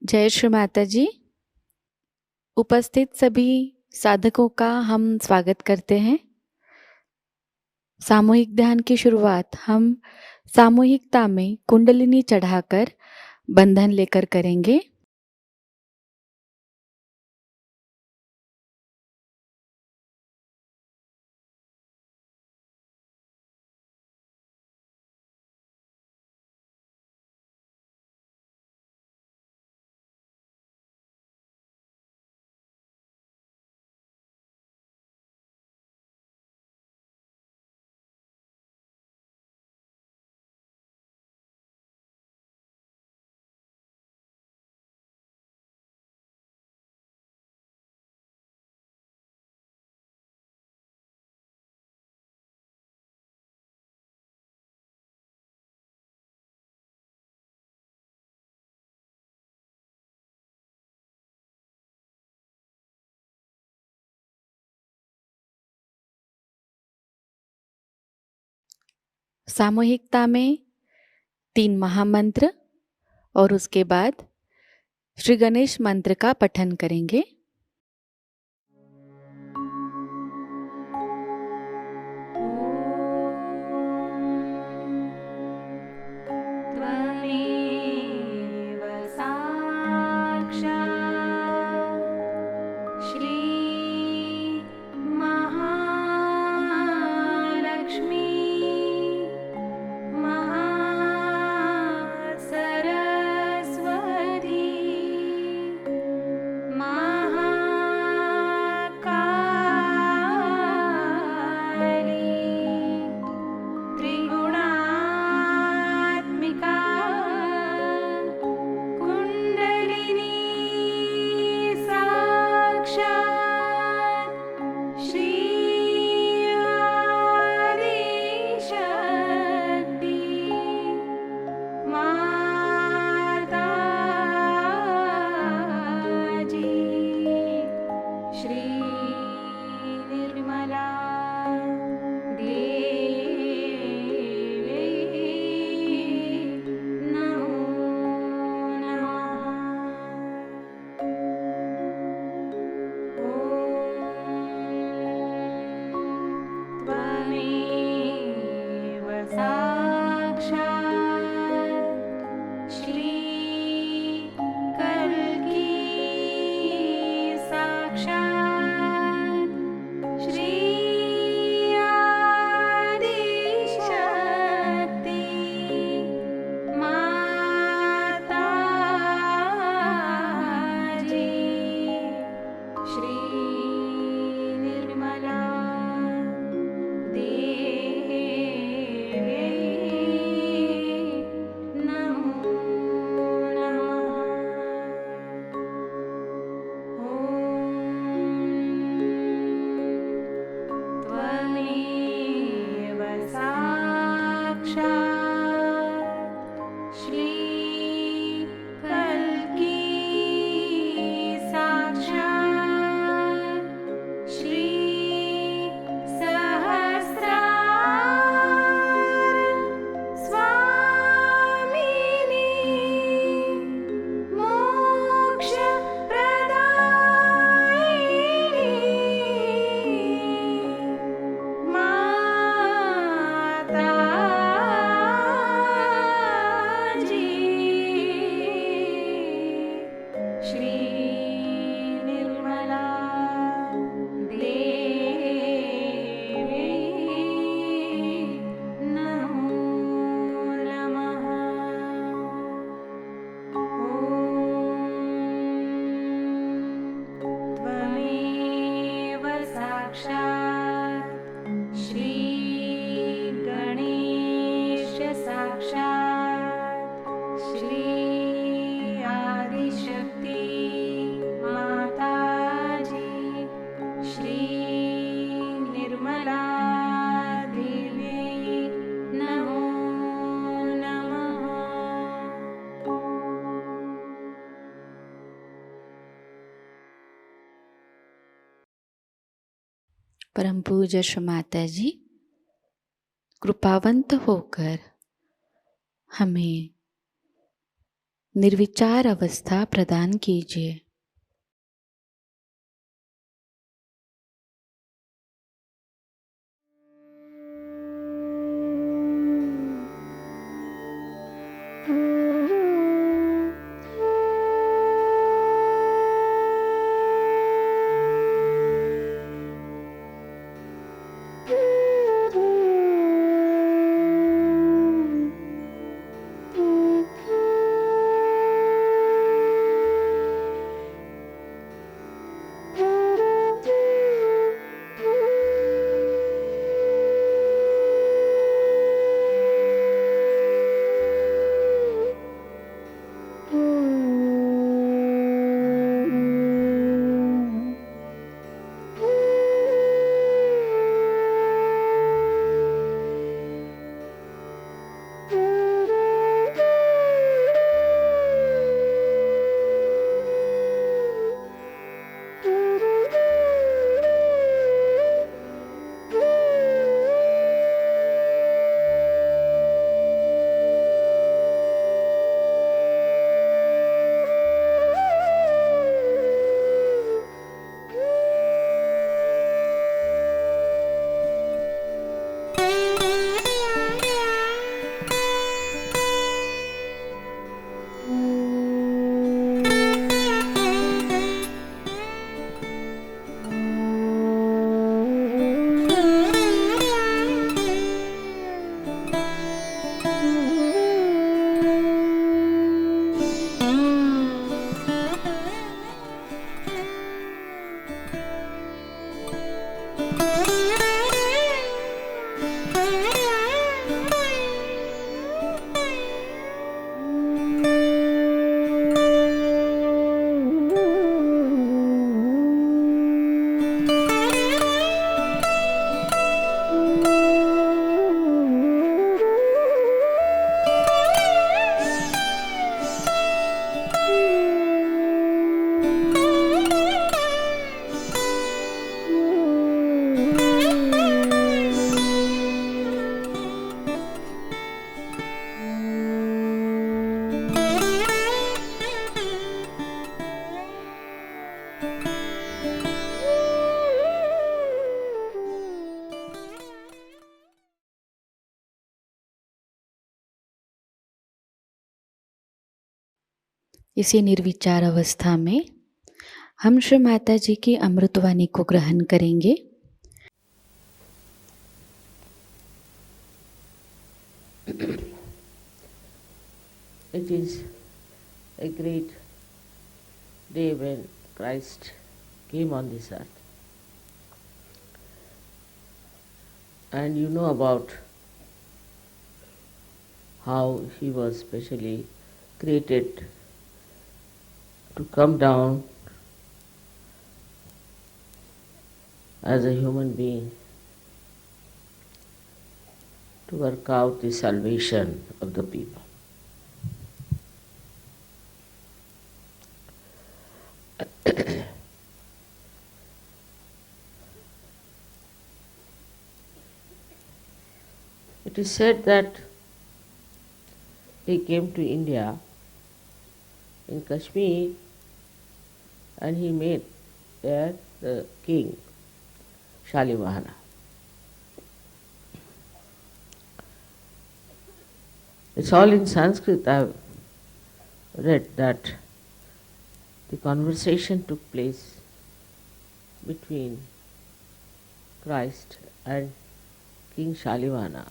जय श्री माताजी। उपस्थित सभी साधकों का हम स्वागत करते हैं। सामूहिक ध्यान की शुरुआत हम सामूहिकता में कुंडलिनी चढ़ाकर बंधन लेकर करेंगे। सामूहिकता में 3 महामंत्र और उसके बाद श्री गणेश मंत्र का पठन करेंगे। Maha परम पूज्य श्री माताजी कृपावंत होकर हमें निर्विचार अवस्था प्रदान कीजिए। इसी निर्विचार अवस्था में हम श्री माता जी की अमृतवाणी को ग्रहण करेंगे। It is a great day when Christ came on this earth. And you know about how he was specially created to come down as a human being to work out the salvation of the people. It is said that he came to India in Kashmir and he met there the king, Shalimahana. It's all in Sanskrit. I've read that the conversation took place between Christ and King Shalimahana,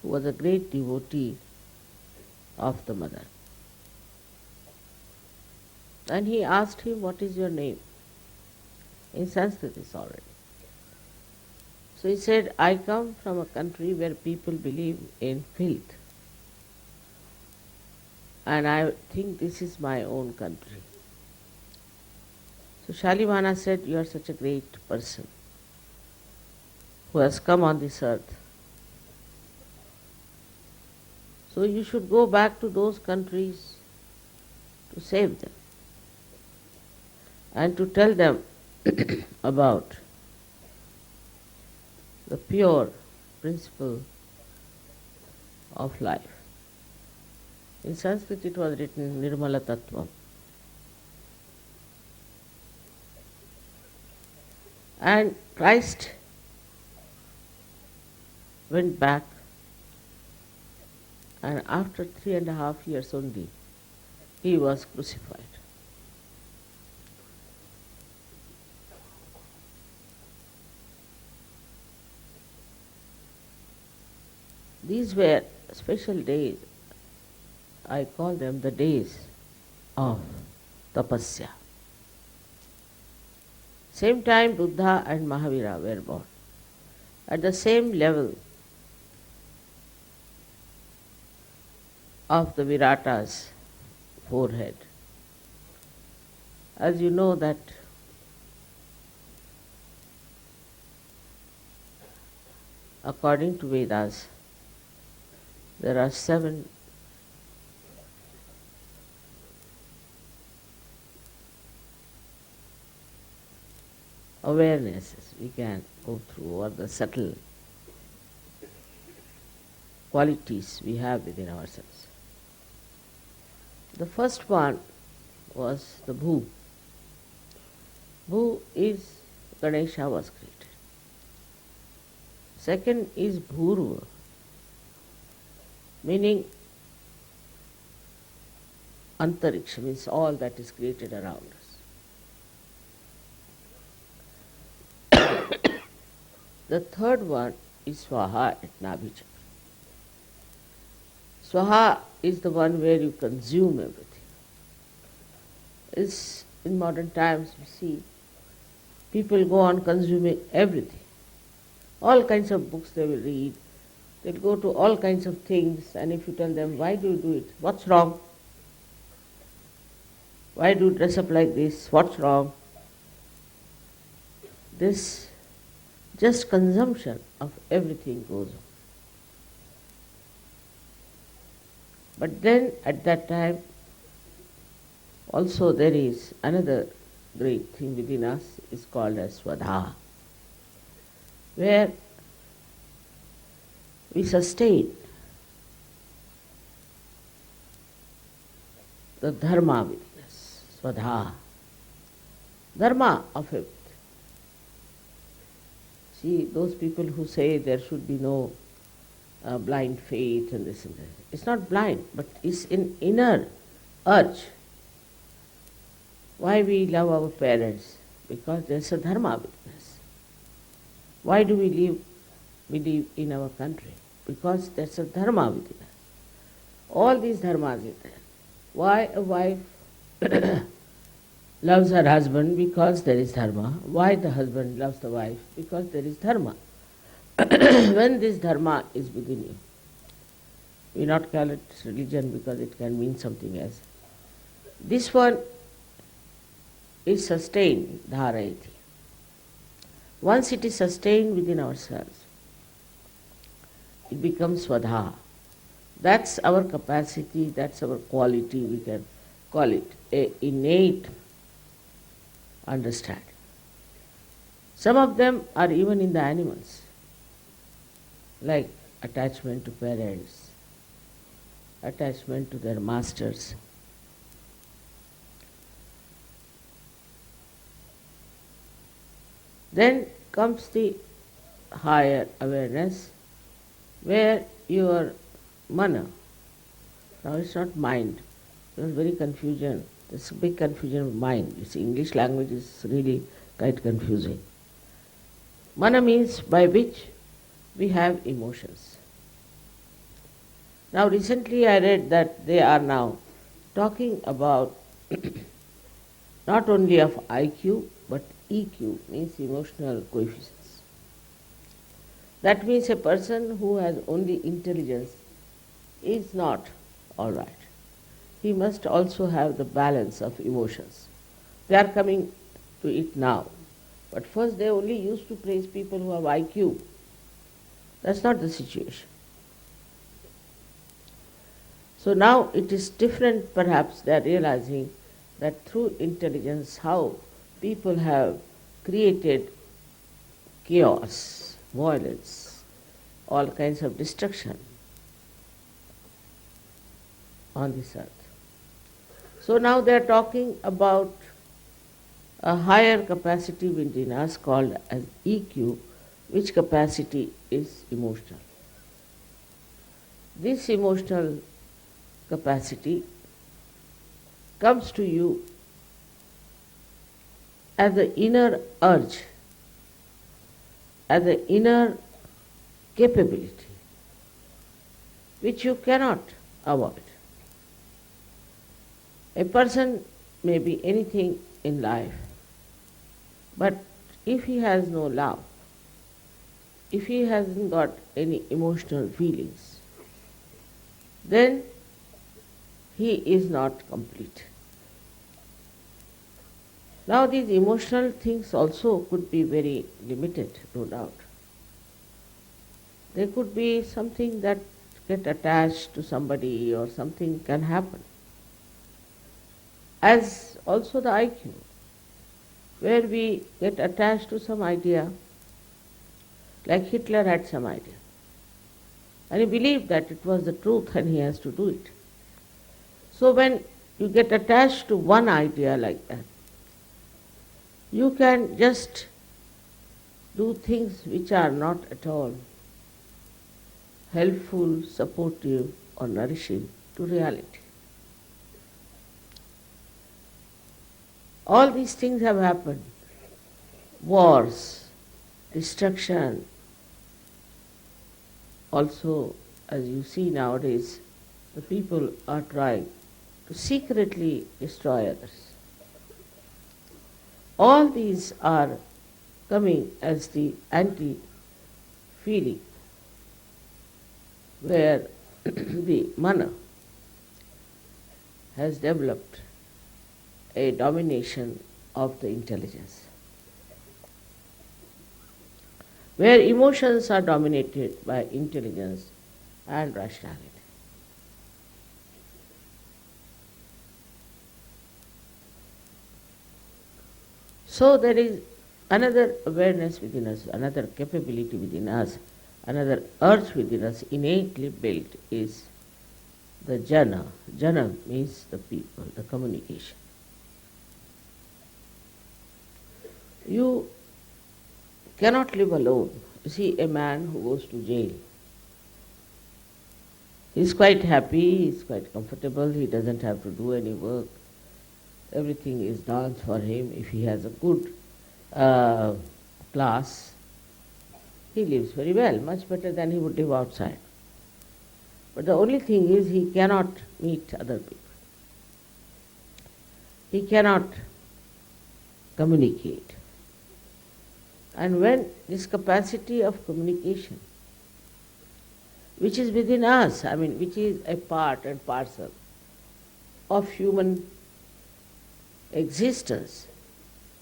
who was a great devotee of the mother. And he asked him, "What is your name?" In Sanskrit it's already. So he said, "I come from a country where people believe in filth. And I think this is my own country." So Shalimahana said, "You are such a great person who has come on this earth. So you should go back to those countries to save them and to tell them about the pure principle of life. In Sanskrit it was written Nirmala Tattvam. And Christ went back, and after 3.5 years only, he was crucified. These were special days. I call them the days of tapasya. Same time Buddha and Mahavira were born. At the same level of the Virata's forehead. As you know that according to Vedas, there are 7 awarenesses we can go through, or the subtle qualities we have within ourselves. The first one was the Bhu. Bhu is Ganesha was created. Second is Bhurva, meaning Antariksha, means all that is created around us. The third one is Swaha at Nabhi Chakra. Swaha is the one where you consume everything. It's, in modern times we see people go on consuming everything. All kinds of books they will read. They'll go to all kinds of things, and if you tell them, why do you do it? What's wrong? Why do you dress up like this? What's wrong? This just consumption of everything goes on. But then at that time also there is another great thing within us, is called as Swadha, where we sustain the dharma within us, Swadha, dharma of everything. See, those people who say there should be no blind faith and this and that. It's not blind, but it's an inner urge. Why we love our parents? Because there's a dharma within us. Why do we believe in our country? Because there's a dharma within us. All these dharmas are there. Why a wife loves her husband? Because there is dharma. Why the husband loves the wife? Because there is dharma. When this dharma is within you, we not call it religion because it can mean something else. This one is sustained, dharayati. Once it is sustained within ourselves, it becomes swadha. That's our capacity, that's our quality, we can call it a innate understanding. Some of them are even in the animals, like attachment to parents, attachment to their masters. Then comes the higher awareness, where your mana, now it's not mind, there's very confusion, there's a big confusion of mind. You see, English language is really quite confusing. Mana means by which we have emotions. Now recently I read that they are now talking about not only of IQ but EQ, means emotional coefficients. That means a person who has only intelligence is not all right. He must also have the balance of emotions. They are coming to it now. But first they only used to praise people who have IQ. That's not the situation. So now it is different, perhaps they are realizing that through intelligence how people have created chaos violence, all kinds of destruction on this earth. So now they are talking about a higher capacity within us called as EQ, which capacity is emotional. This emotional capacity comes to you as the inner urge, as the inner capability, which you cannot avoid. A person may be anything in life, but if he has no love, if he hasn't got any emotional feelings, then he is not complete. Now these emotional things also could be very limited, no doubt. They could be something that get attached to somebody or something can happen. As also the IQ, where we get attached to some idea, like Hitler had some idea. And he believed that it was the truth and he has to do it. So when you get attached to one idea like that, you can just do things which are not at all helpful, supportive or nourishing to reality. All these things have happened. Wars, destruction. Also, as you see nowadays, the people are trying to secretly destroy others. All these are coming as the anti-feeling, where the mana has developed a domination of the intelligence, where emotions are dominated by intelligence and rationality. So there is another awareness within us, another capability within us, another urge within us innately built is the jana. Jana means the people, the communication. You cannot live alone. You see a man who goes to jail. He is quite happy, he is quite comfortable, he doesn't have to do any work. Everything is done for him. If he has a good class, he lives very well, much better than he would live outside. But the only thing is he cannot meet other people. He cannot communicate. And when this capacity of communication, which is within us, which is a part and parcel of human existence,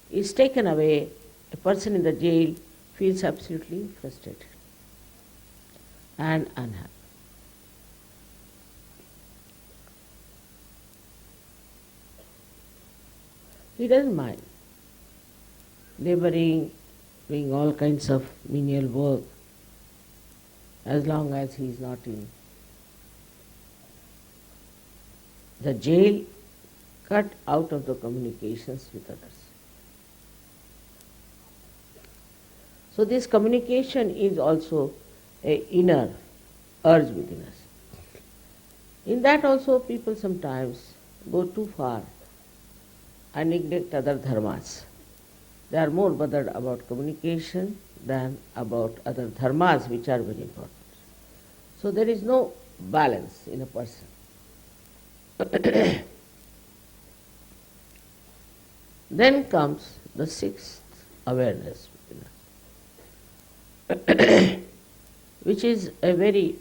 is taken away, a person in the jail feels absolutely frustrated and unhappy. He doesn't mind laboring, doing all kinds of menial work, as long as he is not in the jail, cut out of the communications with others. So this communication is also an inner urge within us. In that also people sometimes go too far and neglect other dharmas. They are more bothered about communication than about other dharmas, which are very important. So there is no balance in a person. Then comes the sixth awareness within us, which is a very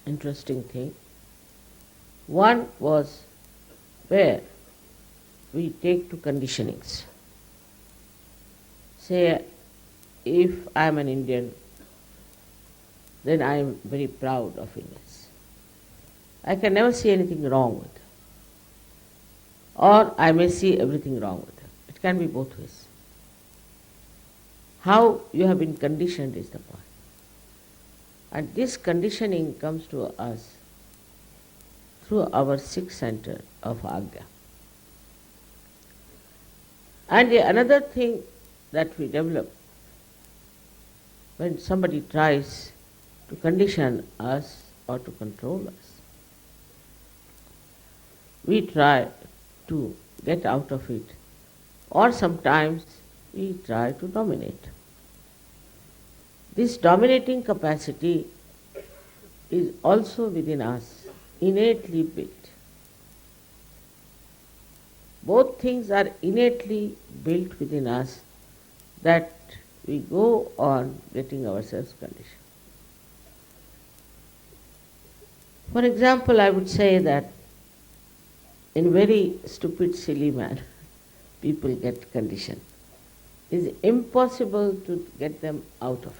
interesting thing. One was where we take to conditionings. Say, if I am an Indian, then I am very proud of Indians. I can never see anything wrong with them. Or I may see everything wrong with them. It can be both ways. How you have been conditioned is the point. And this conditioning comes to us through our sixth center of Agya. And another thing that we develop when somebody tries to condition us or to control us, we try to get out of it, or sometimes we try to dominate. This dominating capacity is also within us, innately built. Both things are innately built within us, that we go on getting ourselves conditioned. For example, I would say that in very stupid, silly manner, people get conditioned. It's impossible to get them out of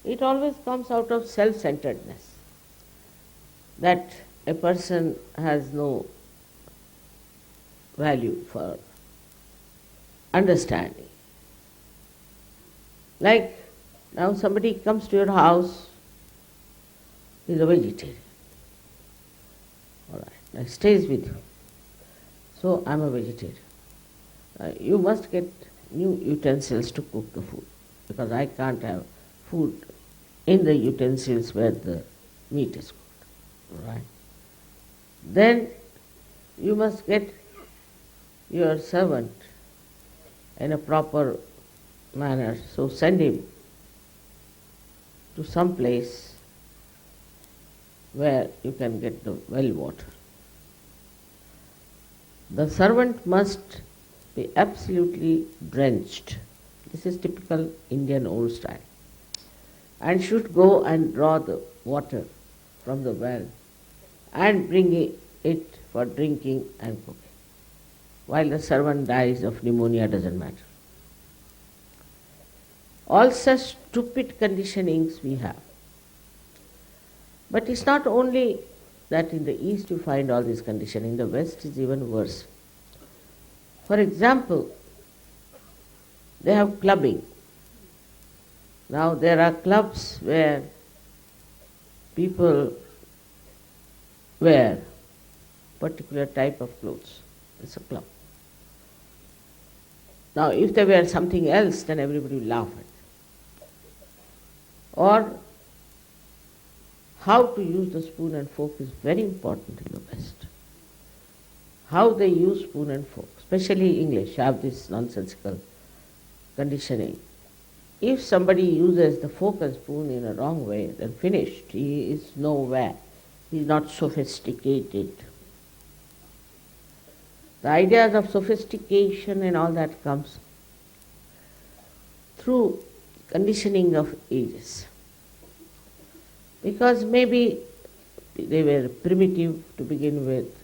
it. It always comes out of self-centeredness, that a person has no value for understanding. Like now somebody comes to your house, is a vegetarian. All right, stays with you. So I'm a vegetarian. You must get new utensils to cook the food, because I can't have food in the utensils where the meat is cooked. Right? Then you must get your servant in a proper manner, so send him to some place where you can get the well water. The servant must be absolutely drenched. This is typical Indian old style. And should go and draw the water from the well and bring it for drinking and cooking. While the servant dies of pneumonia, doesn't matter. All such stupid conditionings we have. But it's not only that in the East you find all this conditioning, in the West is even worse. For example, they have clubbing. Now there are clubs where people wear particular type of clothes. It's a club. Now if they wear something else, then everybody will laugh at them. Or how to use the spoon and fork is very important in the West. How they use spoon and fork, especially English, have this nonsensical conditioning. If somebody uses the fork and spoon in a wrong way, then finished. He is nowhere. He is not sophisticated. The ideas of sophistication and all that comes through conditioning of ages. Because maybe they were primitive to begin with.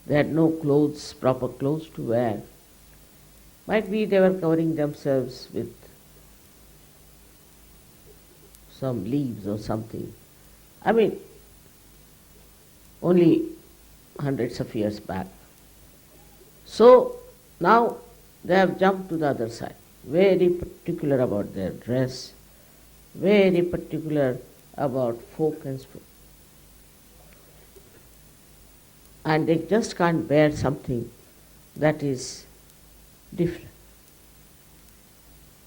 They had no clothes, proper clothes to wear. Might be they were covering themselves with some leaves or something. I mean, only hundreds of years back. So now they have jumped to the other side, very particular about their dress, very particular about fork and spoon. And they just can't bear something that is different.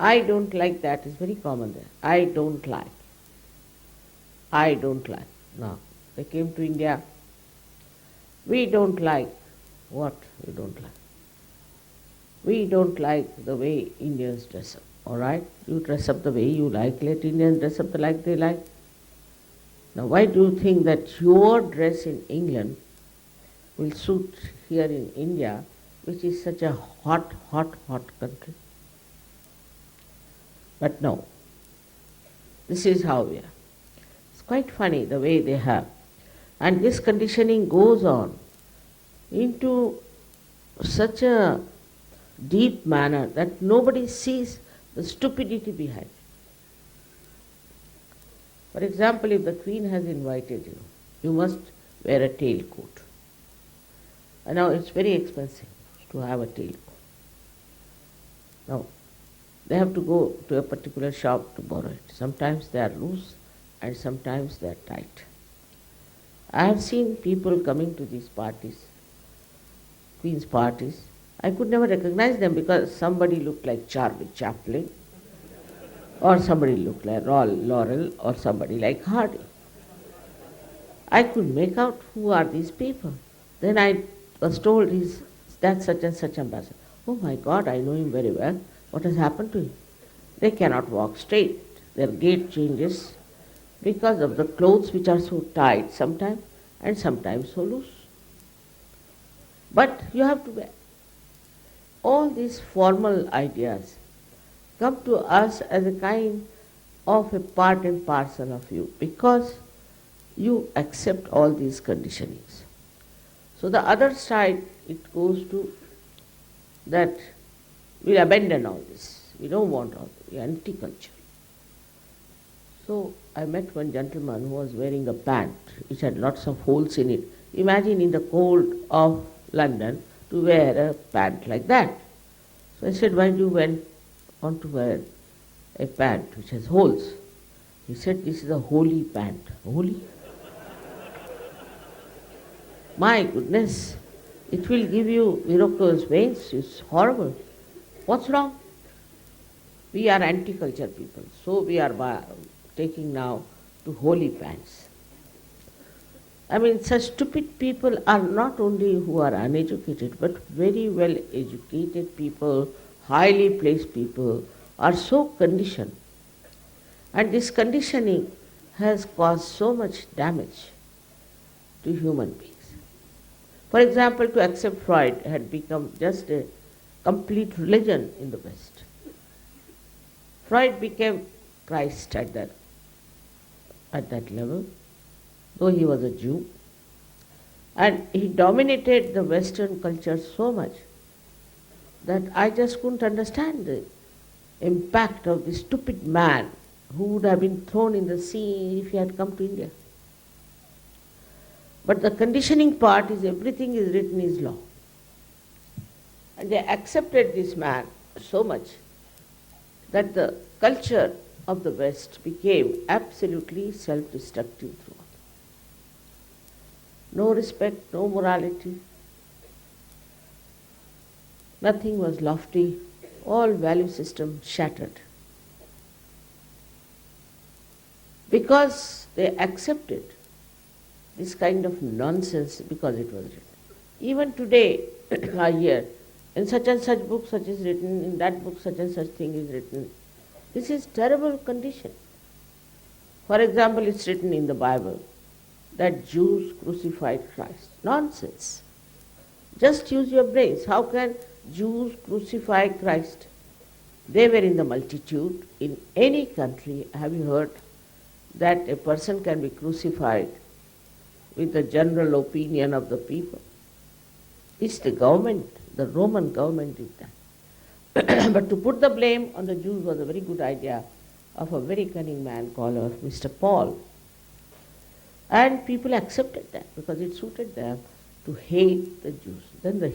I don't like that, is very common there. I don't like. Now, they came to India. We don't like. What we don't like? We don't like the way Indians dress up. All right? You dress up the way you like. Let Indians dress up like they like. Now, why do you think that your dress in England will suit here in India, which is such a hot country? But no. This is how we are. It's quite funny the way they have. And this conditioning goes on into such a deep manner that nobody sees the stupidity behind it. For example, if the Queen has invited you, you must wear a tailcoat. And now it's very expensive to have a tailcoat. Now, They have to go to a particular shop to borrow it. Sometimes they are loose and sometimes they are tight. I have seen people coming to these parties, Queen's parties. I could never recognize them because somebody looked like Charlie Chaplin, or somebody looked like Laurel, or somebody like Hardy. I could make out who are these people. Then I was told he's that such and such ambassador. Oh my God, I know him very well. What has happened to him? They cannot walk straight. Their gait changes because of the clothes which are so tight sometimes and sometimes so loose. But you have to wear. All these formal ideas come to us as a kind of a part and parcel of you because you accept all these conditionings. So the other side, it goes to that we abandon all this. We don't want all this. We are anti-culture. So I met one gentleman who was wearing a pant which had lots of holes in it. Imagine in the cold of London to wear a pant like that. So I said, why do you want to wear a pant which has holes? He said, this is a holy pant. Holy? My goodness, it will give you varicose veins. It's horrible. What's wrong? We are anti-culture people, so we are taking now to holy pants. I mean, such stupid people are not only who are uneducated, but very well educated people, highly placed people are so conditioned. And this conditioning has caused so much damage to human beings. For example, to accept Freud had become just a complete religion in the West. Freud became Christ at that level, though he was a Jew. And he dominated the Western culture so much that I just couldn't understand the impact of this stupid man who would have been thrown in the sea if he had come to India. But the conditioning part is everything is written is law. And they accepted this man so much that the culture of the West became absolutely self-destructive throughout. No respect, no morality, nothing was lofty, all value system shattered. Because they accepted this kind of nonsense because it was written. Even today, I hear, in such and such book such is written, in that book such and such thing is written. This is terrible condition. For example, it's written in the Bible that Jews crucified Christ. Nonsense. Just use your brains. How can Jews crucify Christ? They were in the multitude. In any country, have you heard that a person can be crucified with the general opinion of the people? It's the government, the Roman government did that. But to put the blame on the Jews was a very good idea of a very cunning man called Mr. Paul. And people accepted that because it suited them to hate the Jews. Then the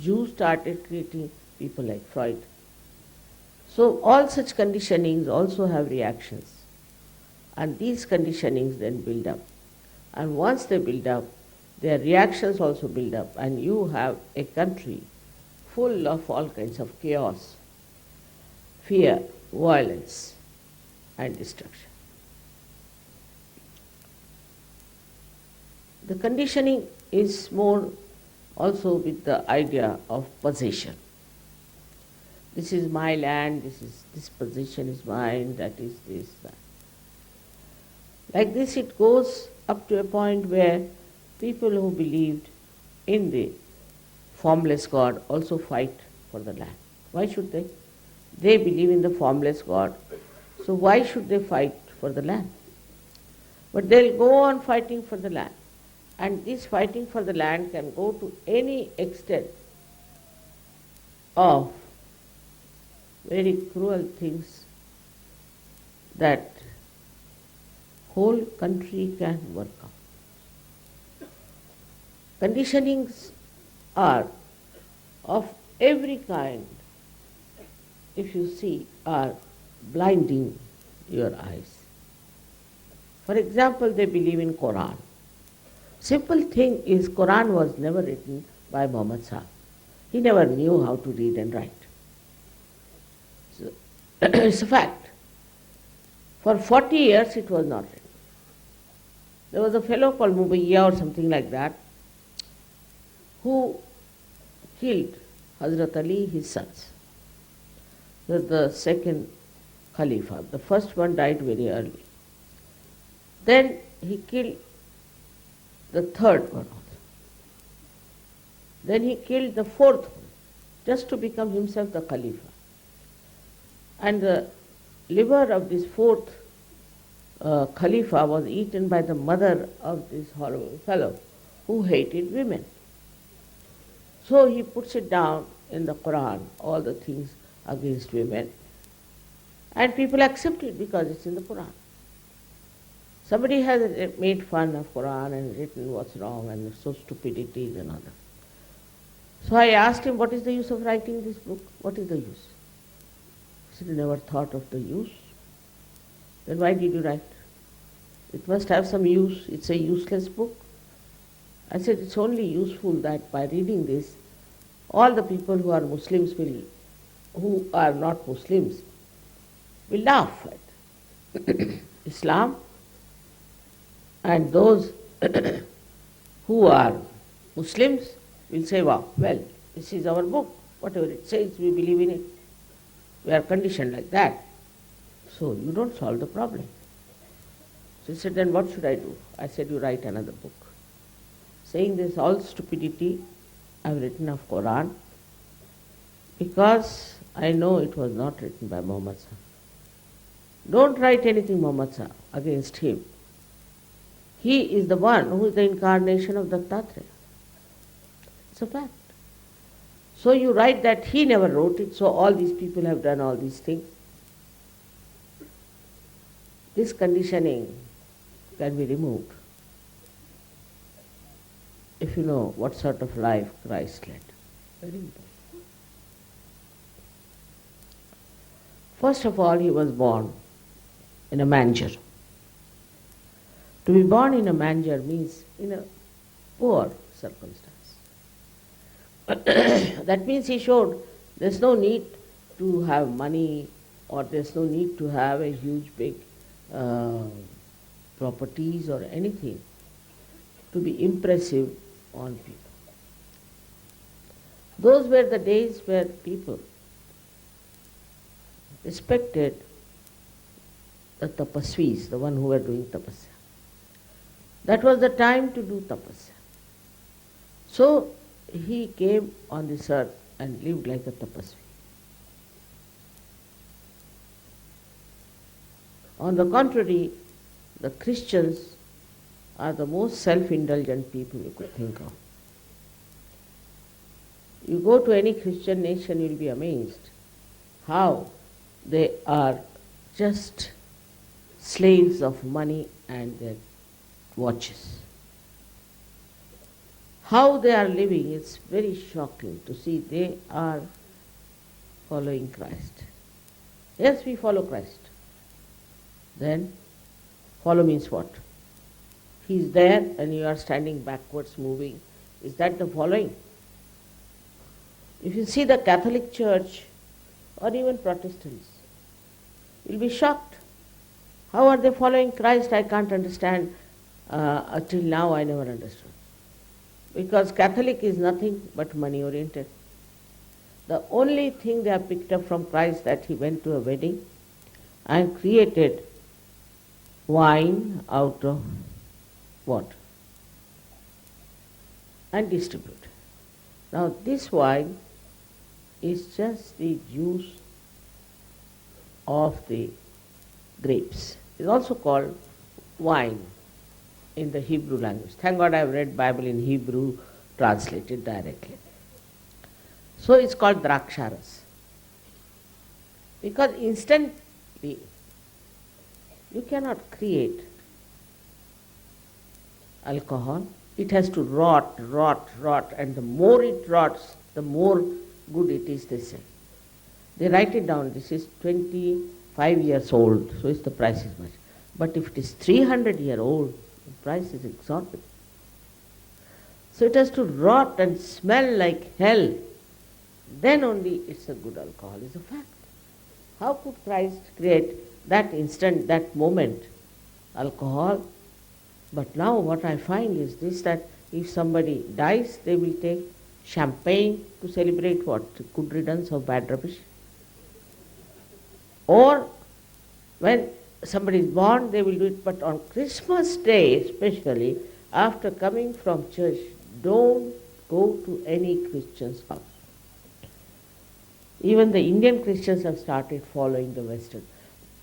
Jews started creating people like Freud. So all such conditionings also have reactions. And these conditionings then build up. And once they build up, their reactions also build up. And you have a country full of all kinds of chaos, fear, violence, and destruction. The conditioning is more also with the idea of possession. This is my land, this possession is mine, that is this, that. Like this it goes up to a point where people who believed in the formless God also fight for the land. Why should they? They believe in the formless God, so why should they fight for the land? But they'll go on fighting for the land. And this fighting for the land can go to any extent of very cruel things that whole country can work out. Conditionings are of every kind if you see, are blinding your eyes. For example, they believe in Quran. Simple thing is, Quran was never written by Muhammad Sahib. He never knew how to read and write. So, it's a fact. For 40 years it was not written. There was a fellow called Mubayya or something like that, who killed Hazrat Ali, his sons. The second Khalifa. The first one died very early. Then he killed the third one also. Then he killed the fourth one, just to become himself the Khalifa. And the liver of this fourth Khalifa was eaten by the mother of this horrible fellow who hated women. So he puts it down in the Quran, all the things against women, and people accept it because it's in the Quran. Somebody has made fun of Quran and written what's wrong and so stupidity and all that. So I asked him, what is the use of writing this book? What is the use? He said, I never thought of the use. Then why did you write? It must have some use. It's a useless book. I said, it's only useful that by reading this, all the people who are Muslims who are not Muslims will laugh at Islam, and those who are Muslims will say, wow, well, this is our book. Whatever it says, we believe in it. We are conditioned like that. So you don't solve the problem. So he said, then what should I do? I said, you write another book. Saying this all stupidity I've written of Quran, because I know it was not written by Muhammad Sahib. Don't write anything Muhammad Sahib against him. He is the one who is the incarnation of Dattatreya. It's a fact. So you write that he never wrote it, so all these people have done all these things. This conditioning can be removed if you know what sort of life Christ led. Very important. First of all, he was born in a manger. To be born in a manger means in a poor circumstance. That means he showed there's no need to have money, or there's no need to have a huge big properties or anything to be impressive on people. Those were the days where people respected the tapasvis, the one who were doing tapasya. That was the time to do tapasya. So he came on this earth and lived like a tapasvi. On the contrary, the Christians are the most self-indulgent people you could think of. You go to any Christian nation, you'll be amazed how they are just slaves of money and their watches. How they are living, it's very shocking to see. They are following Christ. Yes, we follow Christ. Then, follow means what? He's there and you are standing backwards, moving. Is that the following? If you see the Catholic Church or even Protestants, you'll be shocked. How are they following Christ? I can't understand. Till now I never understood. Because Catholic is nothing but money oriented. The only thing they have picked up from Christ that he went to a wedding and created wine out of water and distributed. Now this wine is just the juice of the grapes. It's also called wine in the Hebrew language. Thank God I have read Bible in Hebrew, translated directly. So it's called draksharas. Because instantly you cannot create alcohol. It has to rot, and the more it rots, the more good it is, they say. They write it down, this is 25 years old, so the price is much. But if it is 300-year old, the price is exorbitant. So it has to rot and smell like hell. Then only it's a good alcohol, is a fact. How could Christ create that instant, that moment, alcohol? But now what I find is this, that if somebody dies, they will take champagne to celebrate what? Good riddance of bad rubbish. Or when somebody is born, they will do it. But on Christmas Day, especially, after coming from church, don't go to any Christian's house. Even the Indian Christians have started following the Western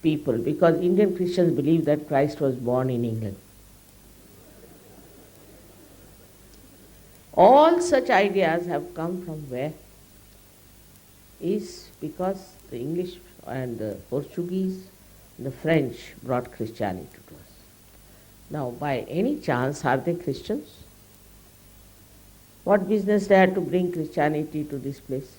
people, because Indian Christians believe that Christ was born in England. All such ideas have come from where? Is because the English and the Portuguese and the French brought Christianity to us. Now, by any chance, are they Christians? What business they had to bring Christianity to this place?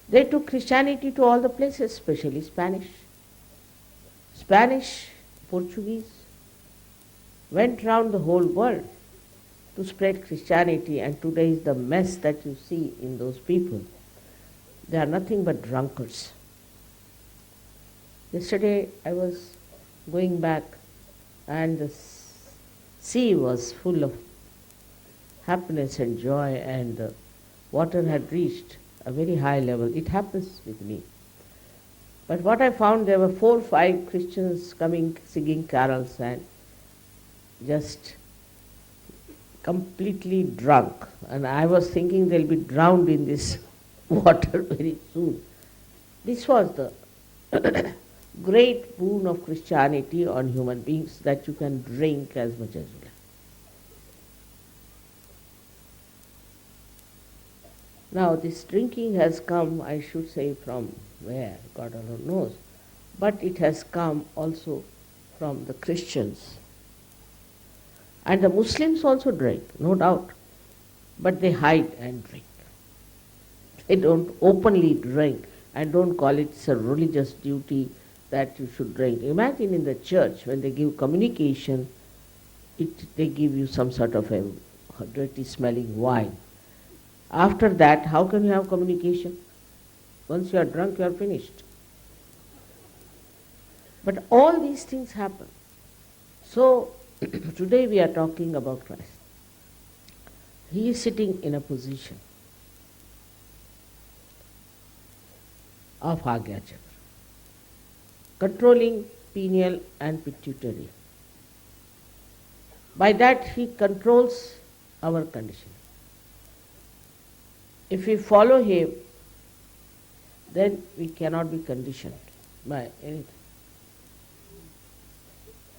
They took Christianity to all the places, especially Spanish. Spanish, Portuguese went round the whole world to spread Christianity, and today is the mess that you see in those people. They are nothing but drunkards. Yesterday I was going back and the sea was full of happiness and joy, and the water had reached a very high level. It happens with me. But what I found, there were 4 or 5 Christians coming, singing carols and just completely drunk. And I was thinking they'll be drowned in this water very soon. This was the great boon of Christianity on human beings, that you can drink as much as you like. Now this drinking has come, I should say, from where? God alone knows. But it has come also from the Christians. And the Muslims also drink, no doubt. But they hide and drink. They don't openly drink and don't call it a religious duty that you should drink. Imagine in the church, when they give communication, they give you some sort of a dirty smelling wine. After that, how can you have communication? Once you are drunk, you are finished. But all these things happen. So, today we are talking about Christ. He is sitting in a position of Agya Chakra, controlling pineal and pituitary. By that he controls our condition. If we follow him, then we cannot be conditioned by anything.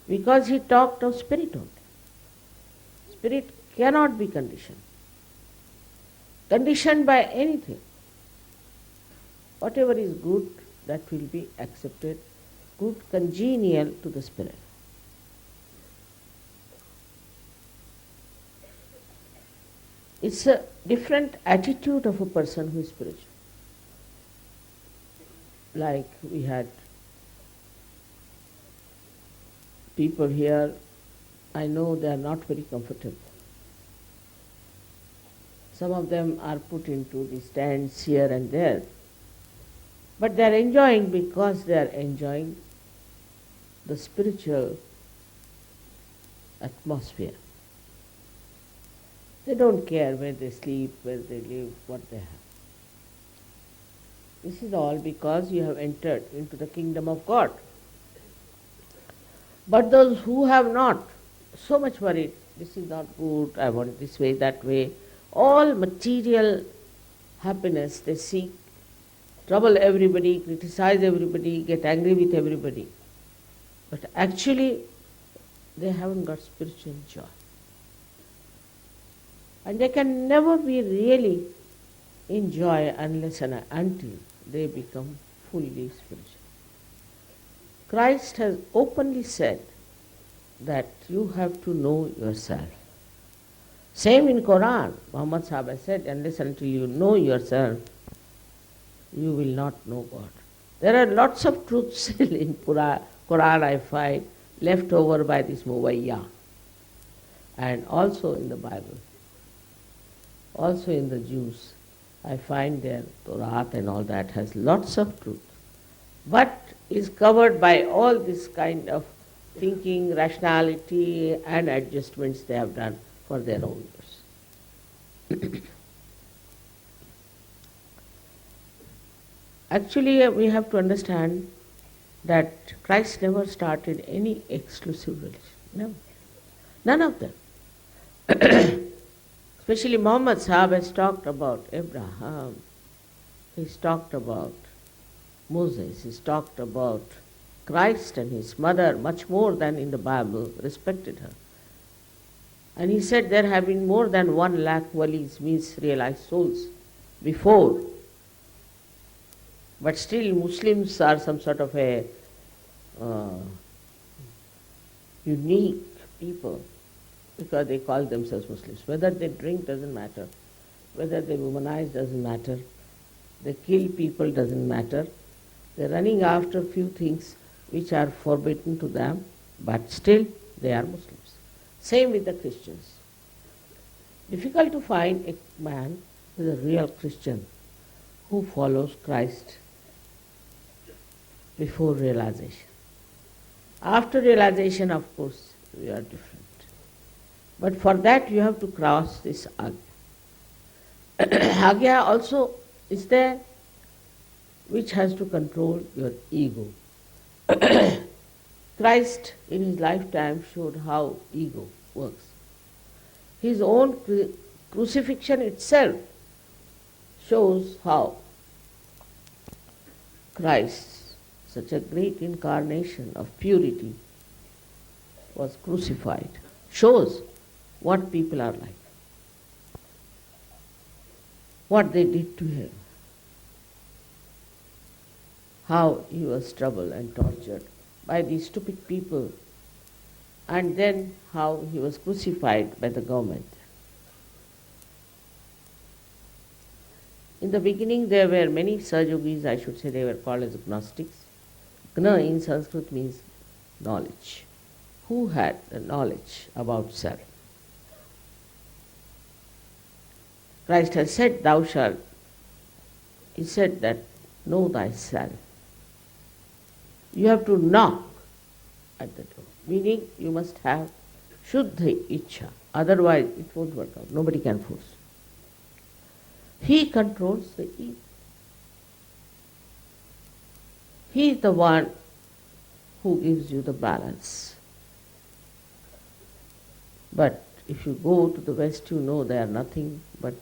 Because he talked of spirit only. Spirit cannot be conditioned. Conditioned by anything. Whatever is good, that will be accepted, good, congenial to the spirit. It's a different attitude of a person who is spiritual. Like we had people here, I know they are not very comfortable. Some of them are put into the stands here and there. But they are enjoying, because they are enjoying the spiritual atmosphere. They don't care where they sleep, where they live, what they have. This is all because you have entered into the kingdom of God. But those who have not, so much worried, this is not good, I want it this way, that way, all material happiness they seek, trouble everybody, criticize everybody, get angry with everybody. But actually, they haven't got spiritual joy. And they can never be really in joy unless and until they become fully spiritual. Christ has openly said that you have to know yourself. Same in Quran. Muhammad Sahib has said, unless until you know yourself, you will not know God. There are lots of truths in Quran I find left over by this Muwayya, and also in the Bible, also in the Jews. I find their Torah and all that has lots of truth, but is covered by all this kind of thinking, rationality and adjustments they have done for their own use. Actually, we have to understand that Christ never started any exclusive religion. Never. None of them. Especially Muhammad Sahib has talked about Abraham, he's talked about Moses, he's talked about Christ and his mother much more than in the Bible, respected her. And he said there have been more than 1 lakh walis, means realized souls, before. But still Muslims are some sort of a unique people because they call themselves Muslims. Whether they drink doesn't matter, whether they womanize doesn't matter, they kill people doesn't matter. They're running after a few things which are forbidden to them, but still they are Muslims. Same with the Christians. Difficult to find a man who is a real Christian who follows Christ before realization. After realization, of course, we are different. But for that you have to cross this Agya. Agya also is there, which has to control your ego. Christ in his lifetime showed how ego works. His own crucifixion itself shows how Christ, such a great incarnation of purity, was crucified. Shows what people are like, what they did to him, how he was troubled and tortured by these stupid people, and then how he was crucified by the government. In the beginning there were many Sahajogis, I should say they were called as Gnostics. Gna in Sanskrit means knowledge. Who had the knowledge about self? Christ has said, thou shalt. He said that, know thyself. You have to knock at the door. Meaning you must have Shuddha Ichha. Otherwise it won't work out. Nobody can force. He controls the ego. He is the one who gives you the balance. But if you go to the West, you know they are nothing but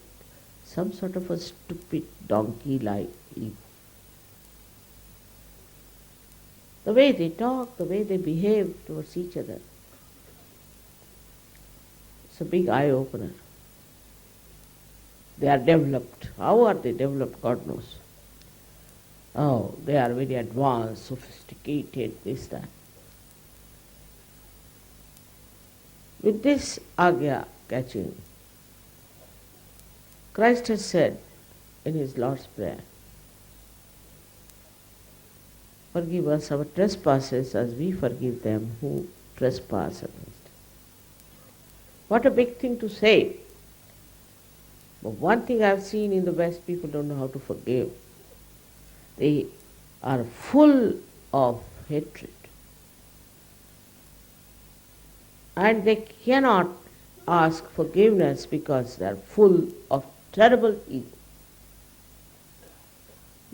some sort of a stupid donkey-like ego. The way they talk, the way they behave towards each other, it's a big eye-opener. They are developed. How are they developed? God knows. Oh, they are very advanced, sophisticated, this, that. With this Agya catching, Christ has said in his Lord's Prayer, forgive us our trespasses as we forgive them who trespass against us. What a big thing to say. But one thing I've seen in the West, people don't know how to forgive. They are full of hatred. And they cannot ask forgiveness because they are full of terrible ego.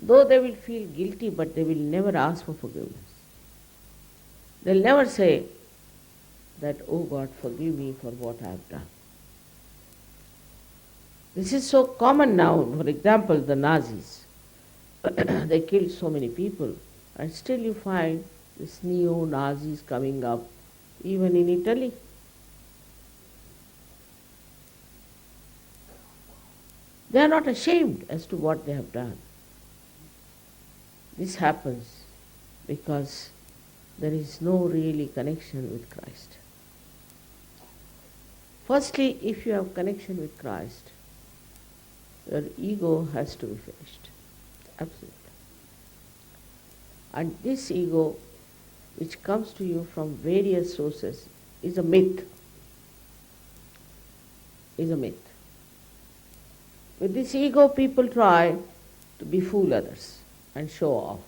Though they will feel guilty, but they will never ask for forgiveness. They'll never say that, oh God, forgive me for what I have done. This is so common now. For example, the Nazis. They killed so many people, and still you find these neo-Nazis coming up, even in Italy. They are not ashamed as to what they have done. This happens because there is no really connection with Christ. Firstly, if you have connection with Christ, your ego has to be finished. Absolutely. And this ego, which comes to you from various sources, is a myth. Is a myth. With this ego, people try to befool others and show off.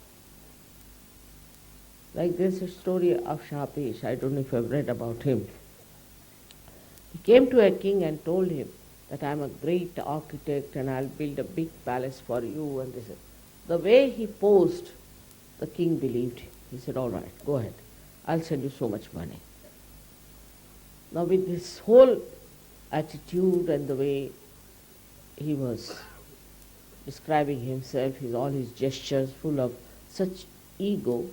Like there's a story of Shapesh, I don't know if you've read about him. He came to a king and told him that I'm a great architect and I'll build a big palace for you. And this. The way he posed, the king believed him. He said, all right, go ahead. I'll send you so much money. Now with this whole attitude and the way he was describing himself, all his gestures full of such ego,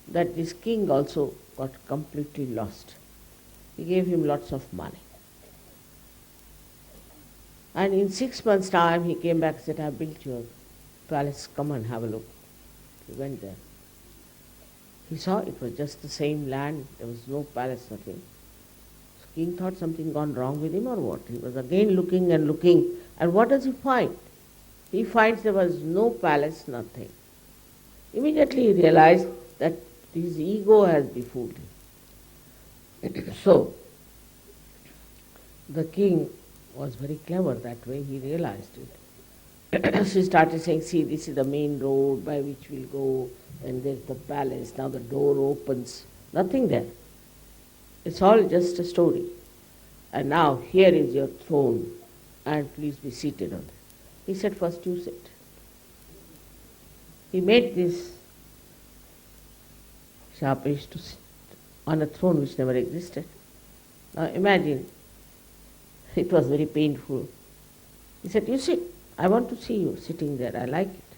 that this king also got completely lost. He gave him lots of money. And in 6 months' time, he came back and said, I built your palace, come and have a look. He went there. He saw it was just the same land, there was no palace, nothing. So king thought something gone wrong with him or what. He was again looking, and what does he find? He finds there was no palace, nothing. Immediately he realized that his ego has befooled him. So, the king was very clever that way, he realized it. So he started saying, see, this is the main road by which we'll go, and there's the palace, now the door opens. Nothing there. It's all just a story. And now here is your throne, and please be seated on it. He said, first you sit. He made this Shapesh to sit on a throne which never existed. Now imagine, it was very painful. He said, you sit, I want to see you sitting there, I like it.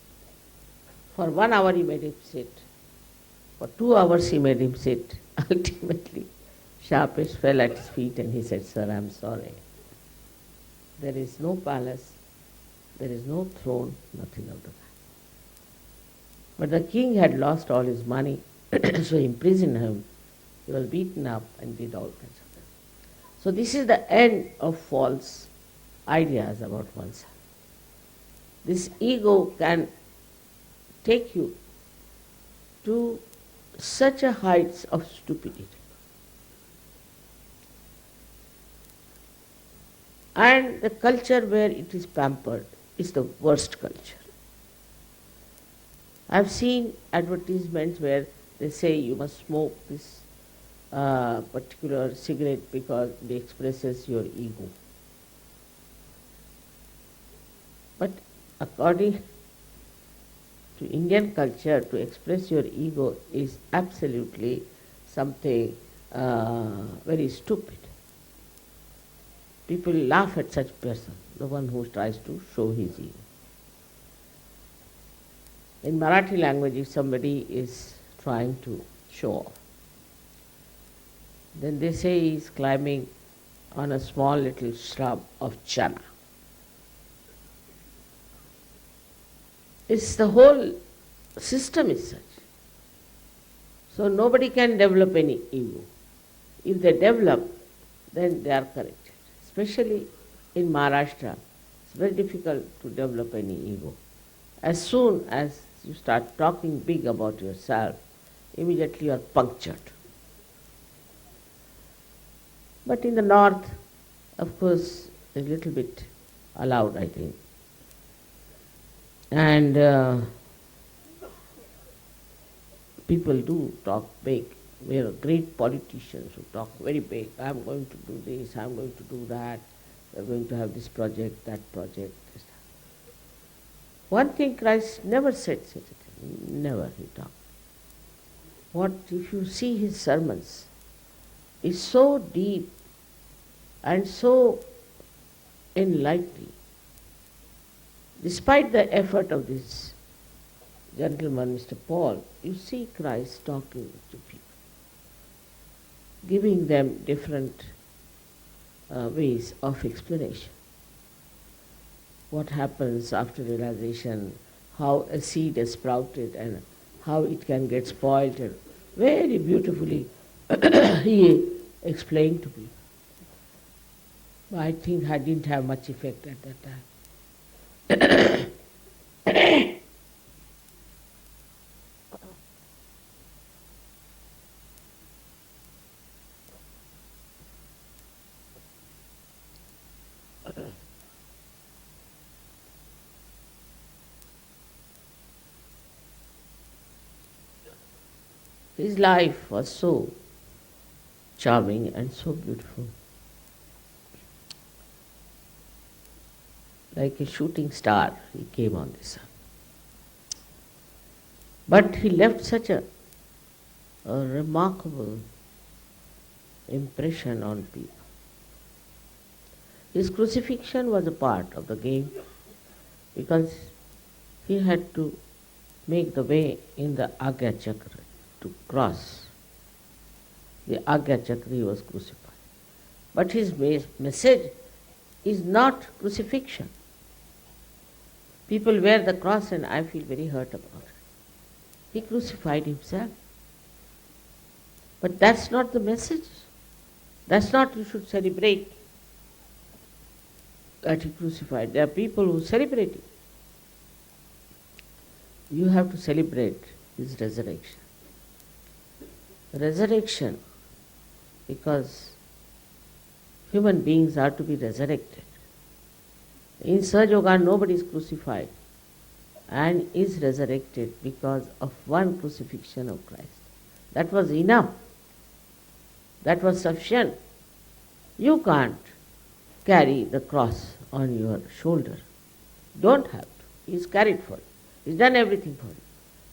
For 1 hour he made him sit. For 2 hours he made him sit. Ultimately, Shapesh fell at his feet and he said, sir, I'm sorry. There is no palace, there is no throne, nothing of the kind. But the king had lost all his money, so he imprisoned him. He was beaten up and did all kinds of things. So this is the end of false ideas about oneself. This ego can take you to such a heights of stupidity. And the culture where it is pampered is the worst culture. I've seen advertisements where they say you must smoke this particular cigarette because it expresses your ego. But according to Indian culture, to express your ego is absolutely something very stupid. People laugh at such person, the one who tries to show his ego. In Marathi language, if somebody is trying to show off, then they say he is climbing on a small little shrub of chana. It's the whole system is such. So nobody can develop any ego. If they develop, then they are corrected. Especially in Maharashtra, it's very difficult to develop any ego. As soon as you start talking big about yourself, immediately you are punctured. But in the north, of course, a little bit allowed, I think. And people do talk big. We are great politicians who talk very big. I'm going to do this, I'm going to do that, we're going to have this project, that project. This. One thing Christ never said such a thing. Never he talked. What if you see his sermons, is so deep and so enlightening. Despite the effort of this gentleman, Mr. Paul, you see Christ talking to people, giving them different ways of explanation. What happens after realization, how a seed is sprouted and how it can get spoiled, and very beautifully he explained to people. I think I didn't have much effect at that time. His life was so charming and so beautiful. Like a shooting star, he came on this earth. But he left such a remarkable impression on people. His crucifixion was a part of the game because he had to make the way in the Agya Chakra to cross. The Agya Chakra he was crucified. But his message is not crucifixion. People wear the cross and I feel very hurt about it. He crucified himself. But that's not the message. That's not you should celebrate that he crucified. There are people who celebrate it. You have to celebrate his resurrection. Resurrection, because human beings are to be resurrected. In Sahajayoga, nobody is crucified and is resurrected because of one crucifixion of Christ. That was enough. That was sufficient. You can't carry the cross on your shoulder. Don't have to. He's carried for you. He's done everything for you.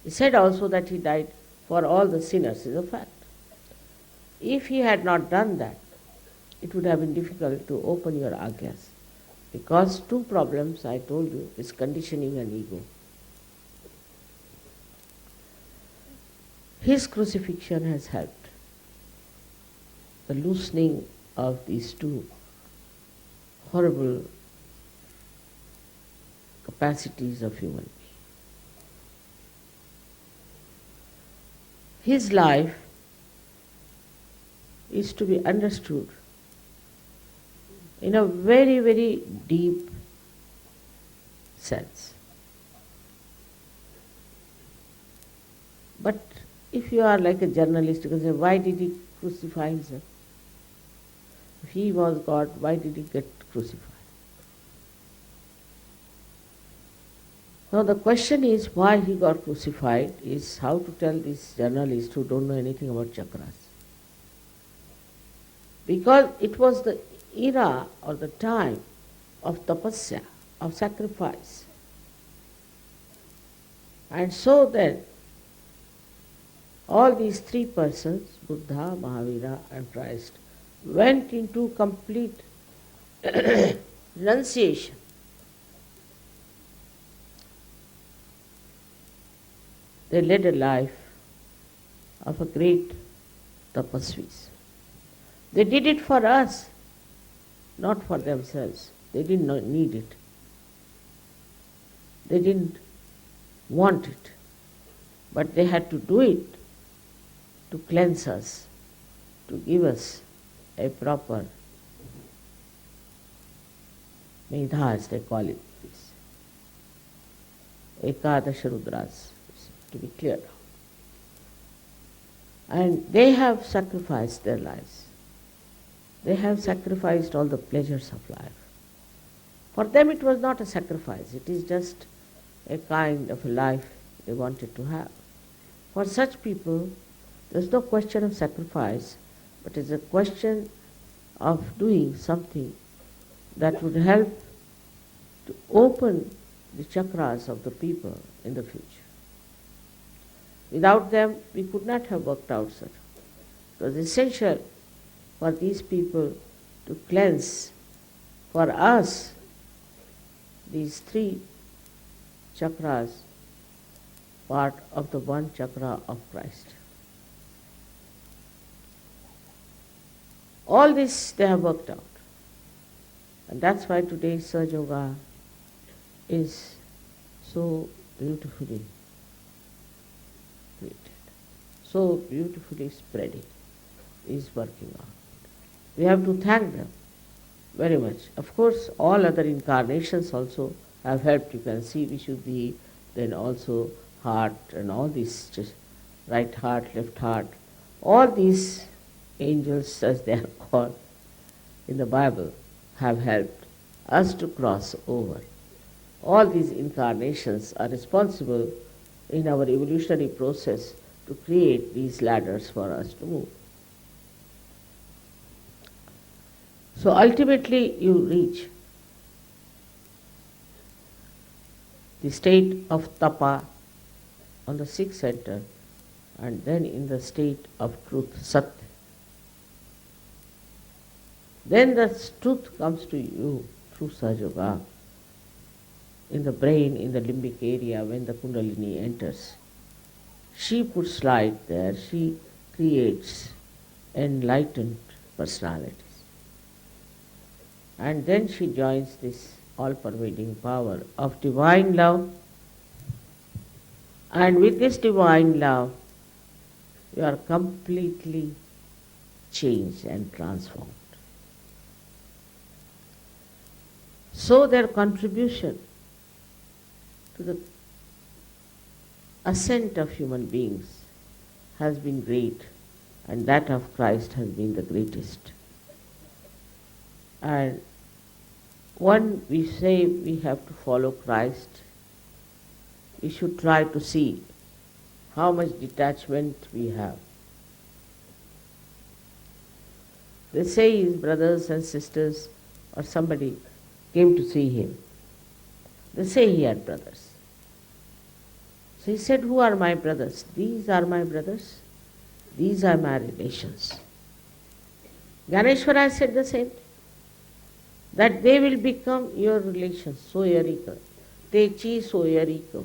He said also that he died for all the sinners, is a fact. If he had not done that, it would have been difficult to open your agyas. Because two problems I told you is conditioning and ego. His crucifixion has helped. The loosening of these two horrible capacities of human being. His life is to be understood in a very, very deep sense. But if you are like a journalist, you can say, why did he crucify himself? If he was God, why did he get crucified? Now the question is why he got crucified is how to tell these journalists who don't know anything about chakras. Because it was the era or the time of tapasya, of sacrifice. And so then, all these three persons, Buddha, Mahavira and Christ, went into complete renunciation. They led a life of a great tapasvis. They did it for us, not for themselves. They did not need it. They didn't want it. But they had to do it to cleanse us, to give us a proper medha, as they call it, this Ekadasha Rudras, to be clear. And they have sacrificed their lives. They have sacrificed all the pleasures of life. For them it was not a sacrifice, it is just a kind of a life they wanted to have. For such people, there is no question of sacrifice, but it is a question of doing something that would help to open the chakras of the people in the future. Without them, we could not have worked out such. It was essential for these people to cleanse, for us, these three chakras, part of the one chakra of Christ. All this they have worked out. And that's why today Sahajayoga is so beautifully created, so beautifully spreading, is working on. We have to thank them. very much. Of course, all other incarnations also have helped. You can see Vishuddhi, then also heart and all these, just right heart, left heart. All these angels, as they are called in the Bible, have helped us to cross over. All these incarnations are responsible in our evolutionary process to create these ladders for us to move. So ultimately you reach the state of tapa on the sixth center, and then in the state of truth, sat. Then the truth comes to you through Sahajayoga, in the brain, in the limbic area, when the Kundalini enters. She puts light there, she creates enlightened personalities. And then she joins this all-pervading power of divine love. And with this divine love, you are completely changed and transformed. So their contribution to the ascent of human beings has been great, and that of Christ has been the greatest. And when we say we have to follow Christ, we should try to see how much detachment we have. They say his brothers and sisters or somebody came to see him. They say he had brothers. So he said, who are my brothers? These are my brothers. These are my relations. Ganeshwara said the same, that they will become your relations, soyarika. Techi soyarika.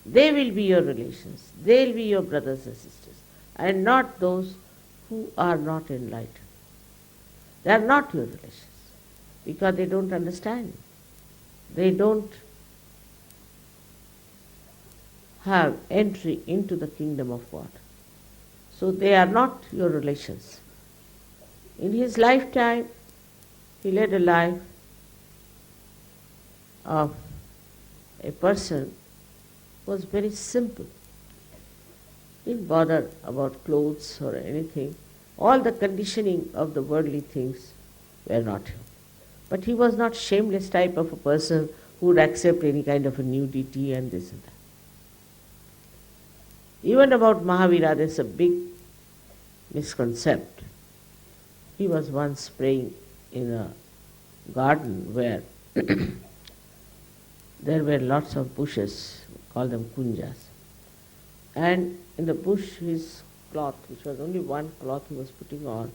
They will be your relations. They will be your brothers and sisters, and not those who are not enlightened. They are not your relations, because they don't understand. They don't have entry into the kingdom of God. So they are not your relations. In his lifetime, he led a life of a person who was very simple. Didn't bother about clothes or anything. All the conditioning of the worldly things were not him. But he was not shameless type of a person who would accept any kind of a nudity and this and that. Even about Mahavira, there's a big misconception. He was once praying in a garden where there were lots of bushes, call them kunjas. And in the bush his cloth, which was only one cloth he was putting on,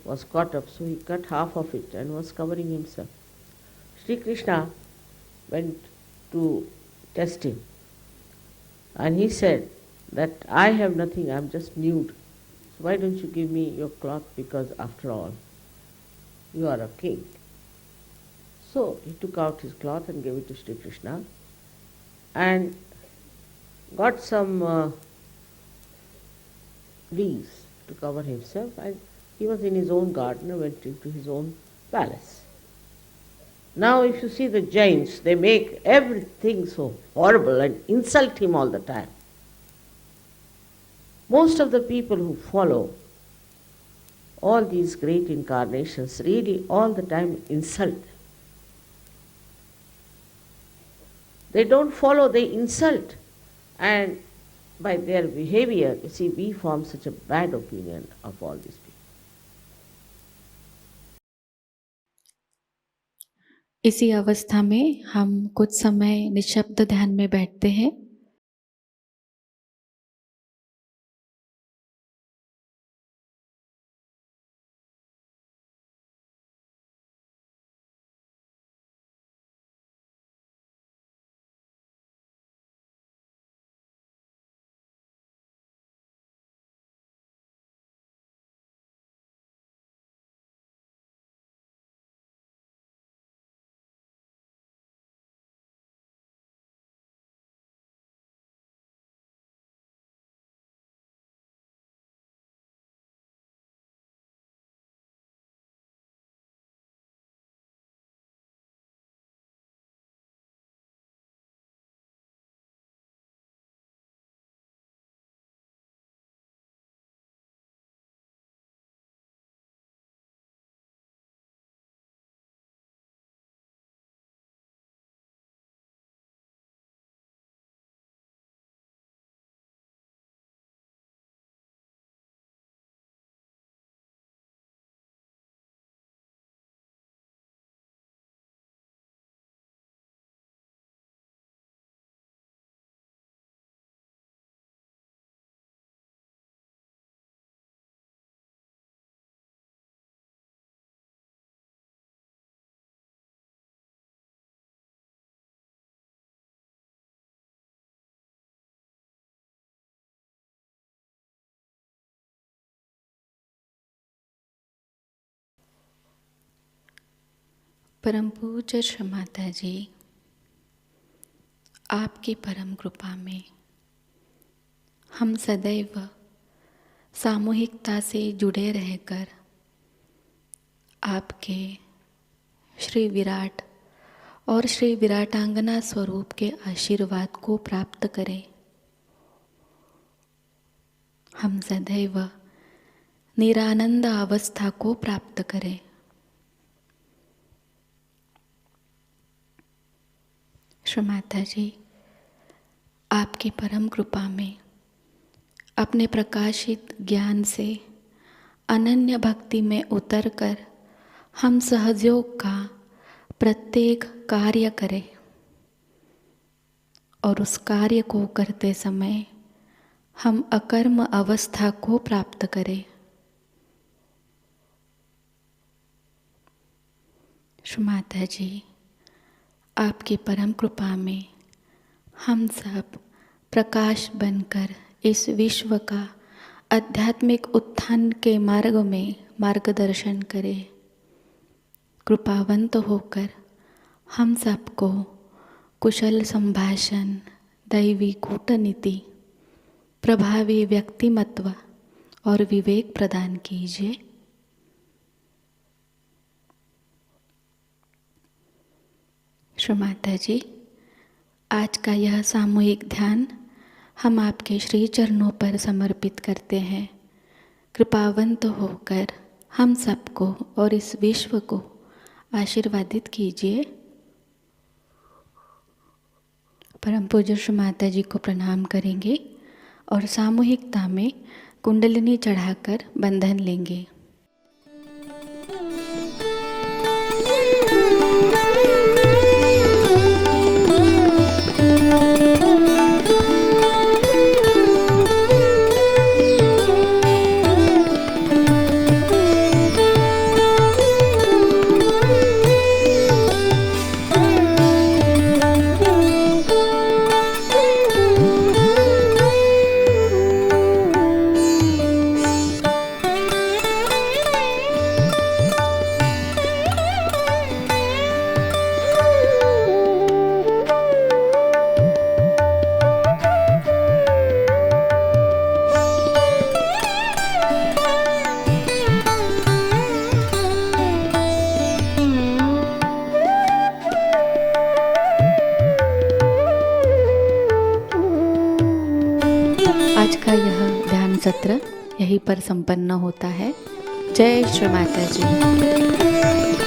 was caught up, so he cut half of it and was covering himself. Sri Krishna went to test him, and he said that I have nothing, I am just nude. So why don't you give me your cloth, because after all, you are a king. So he took out his cloth and gave it to Sri Krishna and got some leaves to cover himself, and he was in his own garden and went into his own palace. Now if you see the Jains, they make everything so horrible and insult him all the time. Most of the people who follow all these great incarnations really all the time insult them. They don't follow, they insult. And by their behavior, you see, we form such a bad opinion of all these people. इसी अवस्था में हम कुछ समय निशब्द ध्यान में बैठते हैं। परम पूज्य श्री माताजी, आपकी परम कृपा में हम सदैव सामूहिकता से जुड़े रहकर आपके श्री विराट और श्री विराटांगना स्वरूप के आशीर्वाद को प्राप्त करें। हम सदैव निरानंद अवस्था को प्राप्त करें। श्री माताजी, आपकी परम कृपा में अपने प्रकाशित ज्ञान से अनन्य भक्ति में उतरकर हम सहजयोग का प्रत्येक कार्य करें और उस कार्य को करते समय हम अकर्म अवस्था को प्राप्त करें। श्री माताजी, आपकी परम कृपा में हम सब प्रकाश बनकर इस विश्व का आध्यात्मिक उत्थान के मार्ग में मार्गदर्शन करें। कृपावंत होकर हम सबको कुशल संभाषण, दैवी कूटनीति, प्रभावी व्यक्तिमत्व और विवेक प्रदान कीजिए। श्री माताजी, आज का यह सामूहिक ध्यान हम आपके श्री चरणों पर समर्पित करते हैं। कृपावंत होकर हम सबको और इस विश्व को आशीर्वादित कीजिए। परम पूज्य श्री माताजी को प्रणाम करेंगे और सामूहिकता में कुंडलिनी चढ़ाकर बंधन लेंगे। आज का यह ध्यान सत्र यहीं पर संपन्न होता है। जय श्री माता जी।